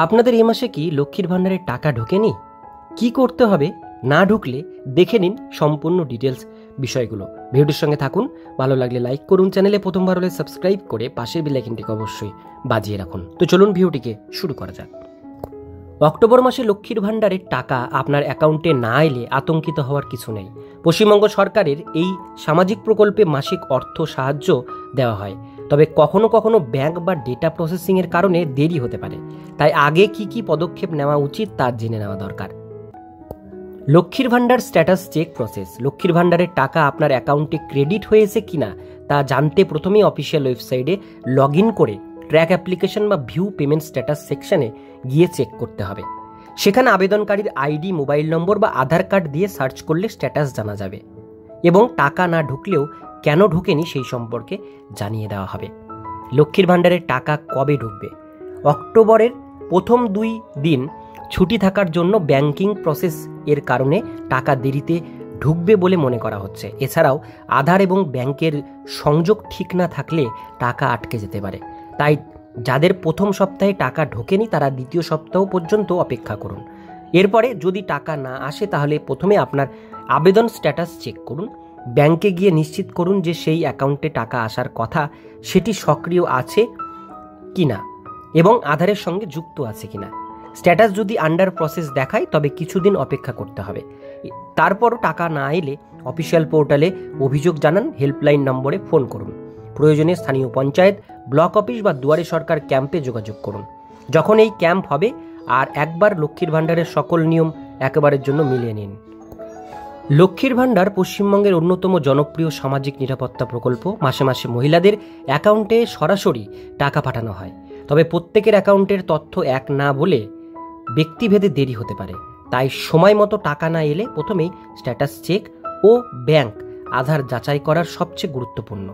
আপনাদের এই মাসে কি লক্ষ্মীর ভাণ্ডারের টাকা ঢোকেনি? কি করতে হবে? না ঢুকলে দেখে নিন সম্পূর্ণ ডিটেলস বিষয়গুলো। ভিডিওটির সঙ্গে থাকুন। ভালো লাগলে লাইক করুন, চ্যানেলে প্রথমবার হলে সাবস্ক্রাইব করে পাশের বেল আইকনটিকে অবশ্যই বাজিয়ে রাখুন। তো চলুন ভিডিওটিকে শুরু করা যাক। অক্টোবর মাসে লক্ষ্মীর ভাণ্ডারের টাকা আপনার অ্যাকাউন্টে না এলে আতঙ্কিত হওয়ার কিছু নেই। পশ্চিমবঙ্গ সরকারের এই সামাজিক প্রকল্পে মাসিক অর্থ সাহায্য দেওয়া হয়, তবে কখনো কখনো ব্যাংক বা ডেটা প্রসেসিংয়ের কারণে দেরি হতে পারে। তাই আগে কি পদক্ষেপ নেওয়া উচিত তা জেনে নেওয়া দরকার। লক্ষ্মীর ভাণ্ডার স্ট্যাটাস চেক প্রসেস। লক্ষ্মীর ভাণ্ডারের টাকা আপনার অ্যাকাউন্টে ক্রেডিট হয়েছে কিনা তা জানতে প্রথমেই অফিসিয়াল ওয়েবসাইটে লগ ইন করে ট্র্যাক অ্যাপ্লিকেশন বা ভিউ পেমেন্ট স্ট্যাটাস সেকশনে গিয়ে চেক করতে হবে। সেখানে আবেদনকারীর আইডি, মোবাইল নম্বর বা আধার কার্ড দিয়ে সার্চ করলে স্ট্যাটাস জানা যাবে এবং টাকা না ঢুকলেও কেন ঢোকেনি সেই সম্পর্কে জানিয়ে দেওয়া হবে। লক্ষ্মীর ভাণ্ডারের টাকা কবে ঢুকবে? অক্টোবরের প্রথম 2 দিন ছুটি থাকার জন্য ব্যাংকিং প্রসেস এর কারণে টাকা দেরিতে ঢুকবে বলে মনে করা হচ্ছে। এছাড়াও আধার এবং ব্যাংকের সংযোগ ঠিক না থাকলে টাকা আটকে যেতে পারে। তাই যাদের প্রথম সপ্তাহে টাকা ঢোকেনি তারা দ্বিতীয় সপ্তাহ পর্যন্ত অপেক্ষা করুন। এরপরে যদি টাকা না আসে তাহলে প্রথমে আপনার আবেদন স্ট্যাটাস চেক করুন। ব্যাংকে গিয়ে নিশ্চিত করুন যে সেই অ্যাকাউন্টে টাকা আসার কথা সেটি সক্রিয় আছে কিনা এবং আধারের সঙ্গে যুক্ত আছে কিনা। স্ট্যাটাস যদি আন্ডার প্রসেস দেখায় তবে কিছুদিন অপেক্ষা করতে হবে। তারপরও টাকা না এলে অফিসিয়াল পোর্টালে অভিযোগ জানান, হেল্পলাইন নম্বরে ফোন করুন। প্রয়োজনে স্থানীয় পঞ্চায়েত, ব্লক অফিস বা দুয়ারে সরকার ক্যাম্পে যোগাযোগ করুন। যখন এই ক্যাম্প হবে আর একবার লক্ষ্মীর ভাণ্ডারের সকল নিয়ম একেবারের জন্য মিলিয়ে নিন। লক্ষ্মীর ভাণ্ডার পশ্চিমবঙ্গের অন্যতম জনপ্রিয় সামাজিক নিরাপত্তা প্রকল্প। মাসে মাসে মহিলাদের অ্যাকাউন্টে সরাসরি টাকা পাঠানো হয়, তবে প্রত্যেকের অ্যাকাউন্টের তথ্য এক না বলে ব্যক্তিভেদে দেরি হতে পারে। তাই সময় মতো টাকা না এলে প্রথমেই স্ট্যাটাস চেক ও ব্যাংক আধার যাচাই করার সবচেয়ে গুরুত্বপূর্ণ।